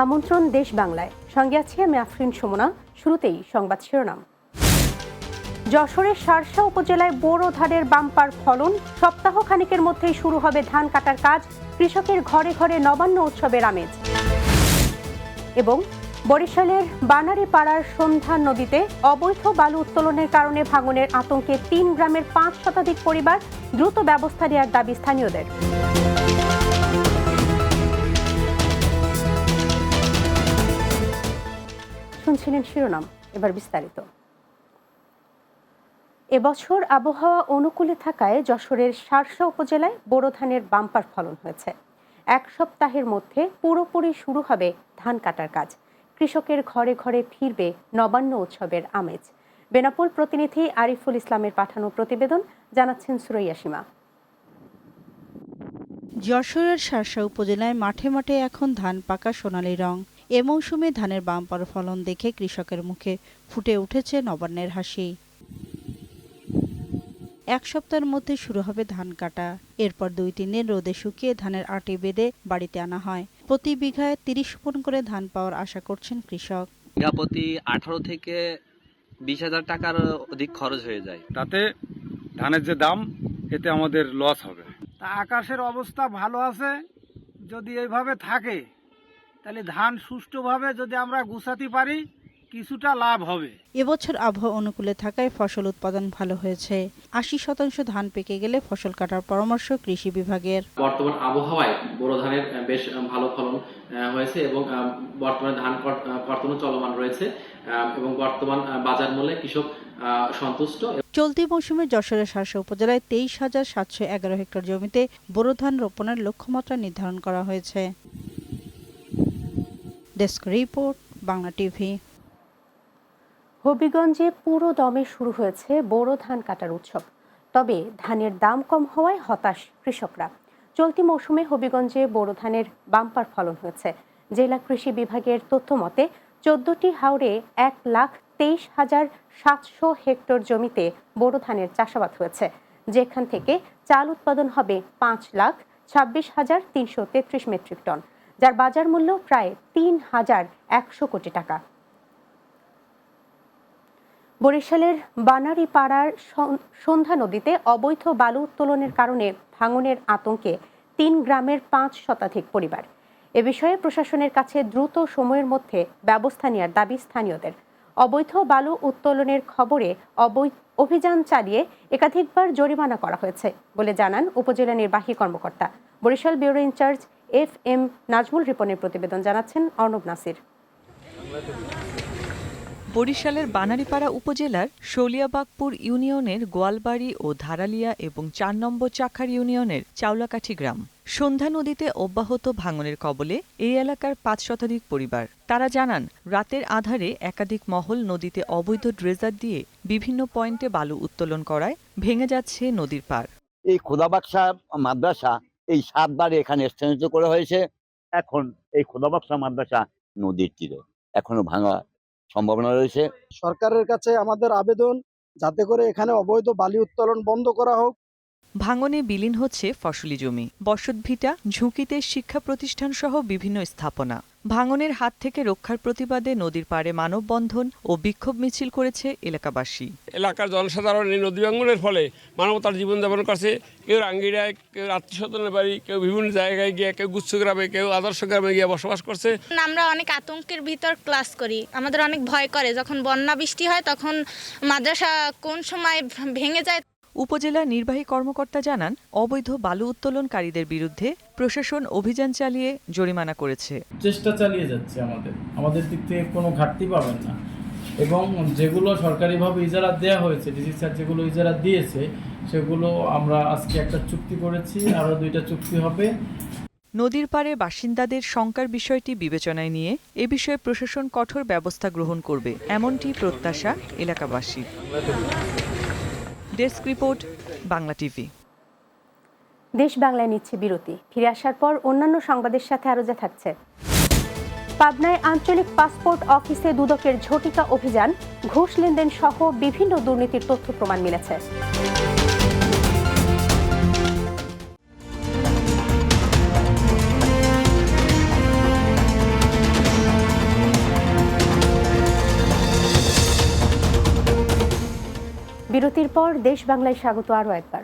আমন্ত্রণ দেশ বাংলায়, সঙ্গে আছি আমি আফরিন সুমনা। শুরুতেই সংবাদ শিরোনাম। যশোরের শার্শা উপজেলায় বোরো ধানের বাম্পার ফলন, সপ্তাহ খানেকের মধ্যেই শুরু হবে ধান কাটার কাজ, কৃষকের ঘরে ঘরে নবান্ন উৎসবের আমেজ। এবং বরিশালের বানারীপাড়ার সন্ধ্যা নদীতে অবৈধ বালু উত্তোলনের কারণে ভাঙনের আতঙ্কে ৩ গ্রামের ৫ শতাধিক পরিবার, দ্রুত ব্যবস্থা নেওয়ার দাবি স্থানীয়দের। শুনছিলেন শিরোনাম, এবার বিস্তারিত। এবছর আবহাওয়া অনুকূলে থাকায় যশোরের শার্শা উপজেলায় বোরো ধানের বাম্পার ফলন হয়েছে। এক সপ্তাহের মধ্যে পুরোপুরি শুরু হবে ধান কাটার কাজ, কৃষকের ঘরে ঘরে ফিরবে নবান্ন উৎসবের আমেজ। বেনাপোল প্রতিনিধি আরিফুল ইসলামের পাঠানো প্রতিবেদন, জানাচ্ছেন সুরাইয়া সীমা। যশোরের শার্শা উপজেলায় মাঠে মাঠে এখন ধান পাকা সোনালী রং। এ মৌসুমে ধানের বাম্পার ফলন দেখে কৃষকের মুখে ফুটে উঠেছে নবান্নের হাসি। এক সপ্তাহের মধ্যে শুরু হবে ধান কাটা। এরপর ২-৩ দিন রোদে শুকিয়ে ধানের আটি বেঁধে বাড়িতে আনা হয়। প্রতি বিঘায় ৩০ মণ করে ধান পাওয়ার আশা করছেন কৃষক। বিঘা প্রতি ১৮ থেকে ২০,০০০ টাকার অধিক খরচ হয়ে যায়। তাতে ধানের যে দাম, এতে আমাদের লস হবে। আকাশের অবস্থা ভালো আছে, যদি এইভাবে থাকে তাহলে ধান সুষ্ঠুভাবে যদি আমরা গুছাতে পারি কিছুটা লাভ হবে। এবছর আবহাওয়া অনুকূলে থাকায় ফসল উৎপাদন ভালো হয়েছে। ৮০% ধান পেকে গেলে ফসল কাটার পরামর্শ কৃষি বিভাগের। বর্তমান আবহাওয়ায় বোরো ধানের বেশ ভালো ফলন হয়েছে এবং বর্তমানে ধান কর্তনও চলমান রয়েছে এবং বর্তমান বাজার মূল্যে কৃষক সন্তুষ্ট। চলতি মৌসুমে যশোরের শার্শা উপজেলায় ২৩,৭১১ হেক্টর জমিতে বোরো ধান রোপণের লক্ষ্যমাত্রা নির্ধারণ করা হয়েছে। Desk report, Bangla TV. হবিগঞ্জে পুরো দমে শুরু হয়েছে বোরো ধান কাটার উৎসব। তবে ধানের দাম কম হওয়ায় হতাশ কৃষকরা। চলতি মৌসুমে হবিগঞ্জে বোরো ধানের বাম্পার ফলন হয়েছে। জেলা কৃষি বিভাগের তথ্য মতে ১৪টি হাওরে ১,২৩,৭০০ হেক্টর জমিতে বোরো ধানের চাষাবাদ হয়েছে, যেখান থেকে চাল উৎপাদন হবে ৫,২৬,৩৩৩ মেট্রিক টন, যার বাজার মূল্য প্রায় ৩,১০০ কোটি টাকা। বরিশালের বানারীপাড়ার সন্ধ্যা নদীতে অবৈধ বালু উত্তোলনের কারণে ভাঙনের আতঙ্কে ৩ গ্রামের ৫ শতাধিক পরিবার। এ বিষয়ে প্রশাসনের কাছে দ্রুত সময়ের মধ্যে ব্যবস্থা নেওয়ার দাবি স্থানীয়দের। অবৈধ বালু উত্তোলনের খবরে অভিযান চালিয়ে একাধিকবার জরিমানা করা হয়েছে বলে জানান উপজেলা নির্বাহী কর্মকর্তা। Barisal bureau incharge FM Nazmul রিপনের প্রতিবেদন, জানাচ্ছেন অর্ণব নাসির। বরিশালের বানারীপাড়া উপজেলার শলিয়াবাগপুর ইউনিয়নের গোয়ালবাড়ি ও ধারালিয়া এবং ৪ নম্বর চাখার ইউনিয়নের চাউলাকাঠি গ্রাম। সন্ধ্যা নদীতে অব্যাহত ভাঙনের কবলে এই এলাকার ৫ শতাধিক পরিবার। তারা জানান, রাতের আধারে একাধিক মহল নদীতে অবৈধ ড্রেজার দিয়ে বিভিন্ন পয়েন্টে বালু উত্তোলন করায় ভেঙে যাচ্ছে নদীর পার। এই খোদাবাক্সা মাদ্রাসা এই ৭ বার এখানে স্থানান্তরিত করা হয়েছে। এখন এই খোদাবাক্সা মাদ্রাসা নদীর তীরে এখনো ভাঙা সম্ভাবনা রয়েছে। সরকারের কাছে আমাদের আবেদন, যাতে করে এখানে অবৈধ বালি উত্তোলন বন্ধ করা হোক। ভাঙনে বিলীন হচ্ছে ফসলি জমি, বসতভিটা, ঝুঁকিতে শিক্ষা প্রতিষ্ঠান সহ বিভিন্ন স্থাপনা। ভাঙনের হাত থেকে রক্ষার প্রতিবাদে নদীর পাড়ে মানববন্ধন ও বিক্ষোভ মিছিল করেছে এলাকাবাসী। এলাকার জনসাধারণ এই নদী ভাঙনের ফলে মানবতার জীবনযাপন করছে। কেউ রাঙ্গিরায়, কেউ আত্মীয়স্বজনের বাড়ি, কেউ বিভিন্ন জায়গায় গিয়ে, কেউ গুচ্ছ গ্রামে, কেউ আদর্শ গ্রামে গিয়ে বসবাস করছে। আমরা অনেক আতঙ্কের ভিতর ক্লাস করি, আমাদের অনেক ভয় করে যখন বন্যা বৃষ্টি হয়, তখন মাদ্রাসা কোন সময় ভেঙে যায়। উপজেলা নির্বাহী কর্মকর্তা জানান, অবৈধ বালু উত্তোলনকারীদের বিরুদ্ধে প্রশাসন অভিযান চালিয়ে জরিমানা করেছে। চেষ্টা চালিয়ে যাচ্ছে, আমাদের দিক থেকে কোনো ঘাটতি পাবেন না। এবং যেগুলো সরকারিভাবে ইজারা দেওয়া হয়েছে, ডিসি স্যার যেগুলো ইজারা দিয়েছে, সেগুলো আমরা আজকে একটা চুক্তি করেছি, আরও 2টা চুক্তি হবে। নদীর পাড়ে বাসিন্দাদের শঙ্কার বিষয়টি বিবেচনায় নিয়ে এ বিষয়ে প্রশাসন কঠোর ব্যবস্থা গ্রহণ করবে, এমনটি প্রত্যাশা এলাকাবাসীর। Desk report, Bangla TV. দেশ বাংলায় নিচ্ছে বিরতি। ফিরে আসার পর অন্যান্য সংবাদের সাথে আরো যা থাকছে। পাবনায় আঞ্চলিক পাসপোর্ট অফিসে দুদকের ঝটিকা অভিযান, ঘুষ লেনদেন সহ বিভিন্ন দুর্নীতির তথ্য প্রমাণ মিলেছে। পর দেশ বাংলায় স্বাগত আরও একবার।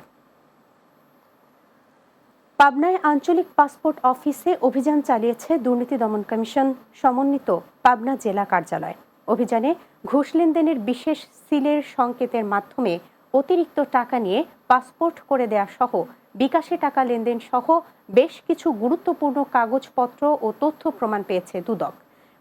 পাবনায় আঞ্চলিক পাসপোর্ট অফিসে অভিযান চালিয়েছে দুর্নীতি দমন কমিশন সমন্বিত পাবনা জেলা কার্যালয়। অভিযানে ঘুষ লেনদেনের বিশেষ সিলের সংকেতের মাধ্যমে অতিরিক্ত টাকা নিয়ে পাসপোর্ট করে দেয়া সহ বিকাশে টাকা লেনদেন সহ বেশ কিছু গুরুত্বপূর্ণ কাগজপত্র ও তথ্য প্রমাণ পেয়েছে দুদক।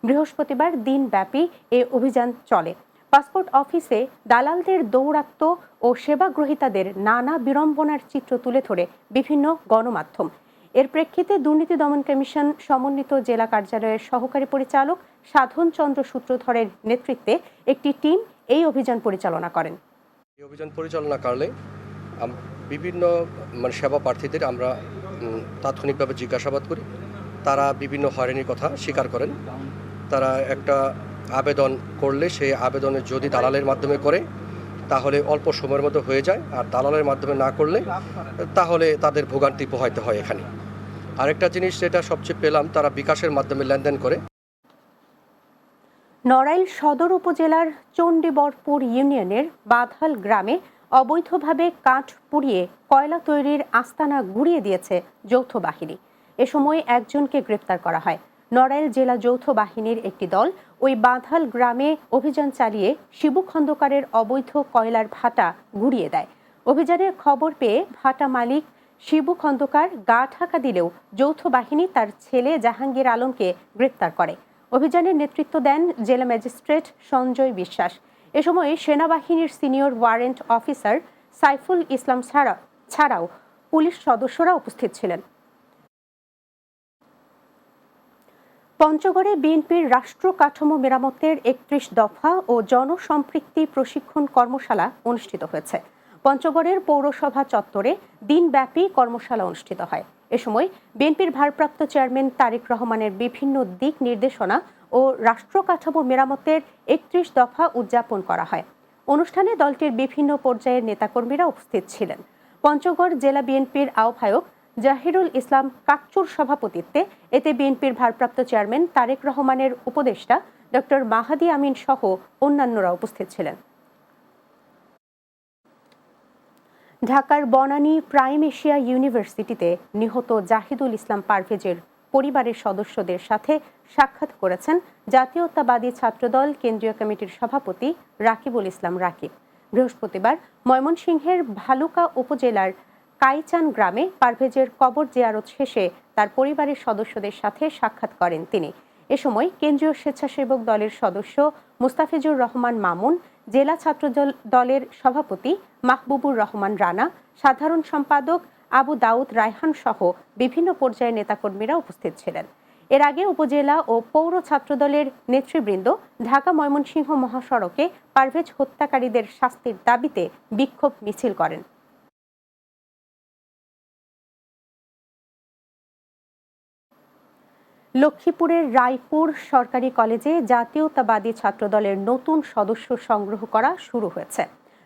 বৃহস্পতিবার দিনব্যাপী এ অভিযান চলে। পাসপোর্ট অফিসে দালালদের দৌরাত্ম্য ও সেবাগ্রহীতাদের নানা বিড়ম্বনার চিত্র তুলে ধরে বিভিন্ন গণমাধ্যম। এর প্রেক্ষিতে দুর্নীতি দমন কমিশন সমন্বিত জেলা কার্যালয়ের সহকারী পরিচালক সাধন চন্দ্র সূত্রধরের নেতৃত্বে একটি টিম এই অভিযান পরিচালনা করেন। এই অভিযান পরিচালনাকালে বিভিন্ন সেবা প্রার্থীদের আমরা তাৎক্ষণিকভাবে জিজ্ঞাসাবাদ করি। তারা বিভিন্ন হয়রানির কথা স্বীকার করেন। তারা একটা আবেদন করলে সেই আবেদনে যদি দালালের মাধ্যমে করে তাহলে অল্প সময়ের মধ্যে হয়ে যায়, আর দালালের মাধ্যমে না করলে তাহলে তাদের ভোগান্তি পোহাইতে হয়। এখানে আরেকটা জিনিস যেটা সবচেয়ে পেলাম, তারা বিকাশের মাধ্যমে লেনদেন করে। নড়াইল সদর উপজেলার চণ্ডীবরপুর ইউনিয়নের বাধাল গ্রামে অবৈধভাবে কাঠ পুড়িয়ে কয়লা তৈরির আস্তানা গুঁড়িয়ে দিয়েছে যৌথ বাহিনী। এ সময় একজনকে গ্রেপ্তার করা হয়। নড়াইল জেলা যৌথ বাহিনীর একটি দল ওই বাধাল গ্রামে অভিযান চালিয়ে শিবু খন্দকারের অবৈধ কয়লার ভাটা গুঁড়িয়ে দেয়। অভিযানের খবর পেয়ে ভাটা মালিক শিবু খন্দকার গা ঢাকা দিলেও যৌথ বাহিনী তার ছেলে জাহাঙ্গীর আলমকে গ্রেপ্তার করে। অভিযানের নেতৃত্ব দেন জেলা ম্যাজিস্ট্রেট সঞ্জয় বিশ্বাস। এ সময় সেনাবাহিনীর senior warrant officer Saiful Islam ছাড়াও পুলিশ সদস্যরা উপস্থিত ছিলেন। পঞ্চগড়ে বিএনপির রাষ্ট্র কাঠামো মেরামতের ৩১ দফা ও জনসম্পৃক্তি প্রশিক্ষণ কর্মশালা অনুষ্ঠিত হয়েছে। পঞ্চগড়ের পৌরসভা চত্বরে দিনব্যাপী কর্মশালা অনুষ্ঠিত হয়। এ সময় বিএনপির ভারপ্রাপ্ত চেয়ারম্যান তারেক রহমানের বিভিন্ন দিক নির্দেশনা ও রাষ্ট্র কাঠামো মেরামতের ৩১ দফা উদযাপন করা হয়। অনুষ্ঠানে দলটির বিভিন্ন পর্যায়ের নেতাকর্মীরা উপস্থিত ছিলেন। পঞ্চগড় জেলা বিএনপির আহ্বায়ক জাহিরুল ইসলাম কাচ্চুর সভাপতিত্বে এতে বিএনপির ভারপ্রাপ্ত চেয়ারম্যান তারেক রহমানের উপদেষ্টা ডক্টর মাহাদি আমিন সহ অন্যান্যরা উপস্থিত ছিলেন। ঢাকার বনানী প্রাইম এশিয়া ইউনিভার্সিটিতে নিহত জাহিদুল ইসলাম পারভেজের পরিবারের সদস্যদের সাথে সাক্ষাৎ করেছেন জাতীয়তাবাদী ছাত্রদল কেন্দ্রীয় কমিটির সভাপতি রাকিবুল ইসলাম রাকিব। বৃহস্পতিবার ময়মনসিংহের ভালুকা উপজেলার কাইচান গ্রামে পারভেজের কবর জিয়ারত শেষে তার পরিবারের সদস্যদের সাথে সাক্ষাৎ করেন তিনি। এ সময় কেন্দ্রীয় স্বেচ্ছাসেবক দলের সদস্য মুস্তাফিজুর রহমান মামুন, জেলা ছাত্র দলের সভাপতি মাহবুবুর রহমান রানা, সাধারণ সম্পাদক আবু দাউদ রায়হান সহ বিভিন্ন পর্যায়ের নেতাকর্মীরা উপস্থিত ছিলেন। এর আগে উপজেলা ও পৌর ছাত্রদলের নেতৃবৃন্দ ঢাকা ময়মনসিংহ মহাসড়কে পারভেজ হত্যাকারীদের শাস্তির দাবিতে বিক্ষোভ মিছিল করেন। লক্ষ্মীপুরের রায়পুর সরকারি কলেজে জাতীয়তাবাদী ছাত্রদলের নতুন সদস্য সংগ্রহ করা শুরু হয়েছে।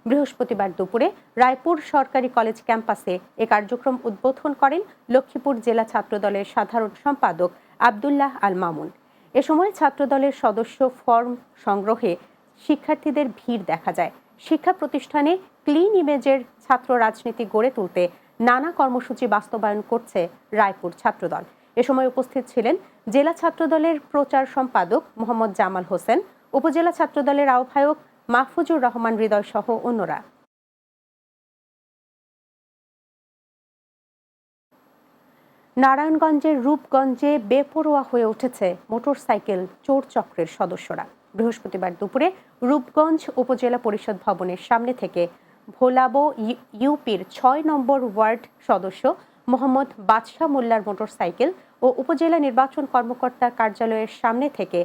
বৃহস্পতিবার দুপুরে রায়পুর সরকারি কলেজ ক্যাম্পাসে এ কার্যক্রম উদ্বোধন করেন লক্ষ্মীপুর জেলা ছাত্রদলের সাধারণ সম্পাদক আব্দুল্লাহ আল মামুন। এ সময় ছাত্রদলের সদস্য ফর্ম সংগ্রহে শিক্ষার্থীদের ভিড় দেখা যায়। শিক্ষা প্রতিষ্ঠানে ক্লিন ইমেজের ছাত্র রাজনীতি গড়ে তুলতে নানা কর্মসূচি বাস্তবায়ন করছে রায়পুর ছাত্রদল। এ সময় উপস্থিত ছিলেন জেলা ছাত্রদলের প্রচার সম্পাদক মোহাম্মদ জামাল হোসেন, উপজেলা ছাত্রদলের আহ্বায়ক মাহফুজুর রহমান হৃদয় সহ অন্যরা। নারায়ণগঞ্জের রূপগঞ্জে বেপরোয়া হয়ে উঠেছে মোটরসাইকেল চোর চক্রের সদস্যরা। বৃহস্পতিবার দুপুরে রূপগঞ্জ উপজেলা পরিষদ ভবনের সামনে থেকে ভোলাবো ইউপির ৬ নম্বর ওয়ার্ড সদস্য মোহাম্মদ বাদশাহ মোল্লার মোটরসাইকেল ও উপজেলা নির্বাচন কর্মকর্তার কার্যালয়ের সামনে থেকে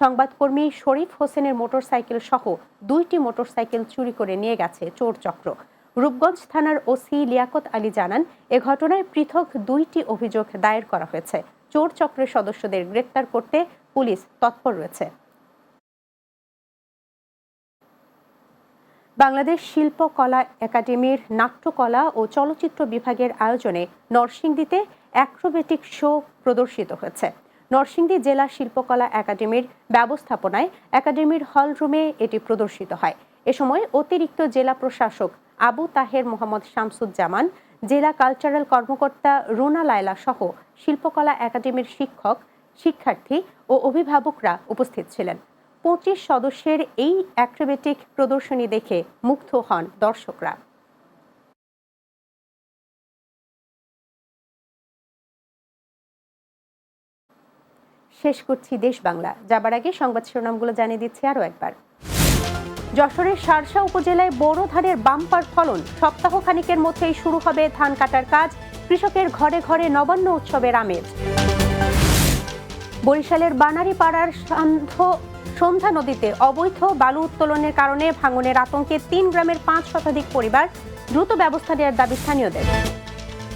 সংবাদকর্মী শরীফ হোসেনের মোটরসাইকেল সহ 2টি মোটরসাইকেল চুরি করে নিয়ে গেছে চোর চক্র। রূপগঞ্জ থানার ওসি লিয়াকত আলী জানান, এ ঘটনায় পৃথক 2টি অভিযোগ দায়ের করা হয়েছে। চোর চক্রের সদস্যদের গ্রেফতার করতে পুলিশ তৎপর রয়েছে। বাংলাদেশ শিল্পকলা একাডেমির নাট্যকলা ও চলচ্চিত্র বিভাগের আয়োজনে নরসিংদীতে অ্যাক্রোবেটিক শো প্রদর্শিত হয়েছে। নরসিংদী জেলা শিল্পকলা একাডেমির ব্যবস্থাপনায় একাডেমির হল রুমে এটি প্রদর্শিত হয়। এ সময় অতিরিক্ত জেলা প্রশাসক আবু তাহের মোহাম্মদ শামসুজ্জামান, জেলা কালচারাল কর্মকর্তা রুনা লায়লা সহ শিল্পকলা একাডেমির শিক্ষক, শিক্ষার্থী ও অভিভাবকরা উপস্থিত ছিলেন। 25 সদস্যের এই অ্যাক্রোবেটিক প্রদর্শনী দেখে মুগ্ধ হন দর্শকরা। শেষ করছি দেশ বাংলা। যাবার আগে সংবাদ শিরোনামগুলো জানিয়ে দিচ্ছি আরও একবার। যশোরের শার্শা উপজেলায় বোরো ধানের বাম্পার ফলন, সপ্তাহ খানিকের মধ্যেই শুরু হবে ধান কাটার কাজ, কৃষকের ঘরে ঘরে নবান্ন উৎসবের আমেজ। বরিশালের বানারীপাড়ার সন্ধ্যা নদীতে অবৈধ বালু উত্তোলনের কারণে ভাঙনের আতঙ্কে 3 গ্রামের 5 শতাধিক পরিবার, দ্রুত ব্যবস্থা নেওয়ার দাবি স্থানীয়দের।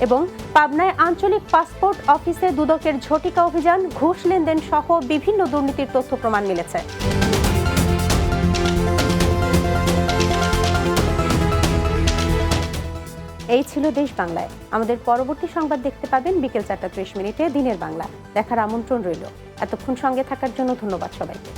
এবং পাবনায় আঞ্চলিক পাসপোর্ট অফিসে দুদকের ঝটিকা অভিযান, ঘুষ লেনদেন সহ বিভিন্ন দুর্নীতির তথ্য প্রমাণ মিলেছে। এই ছিল দেশ বাংলায়। আমাদের পরবর্তী সংবাদ দেখতে পাবেন বিকেল 4টা 30 মিনিটে দিনের বাংলা। দেখার আমন্ত্রণ রইল। এতক্ষণ সঙ্গে থাকার জন্য ধন্যবাদ সবাইকে।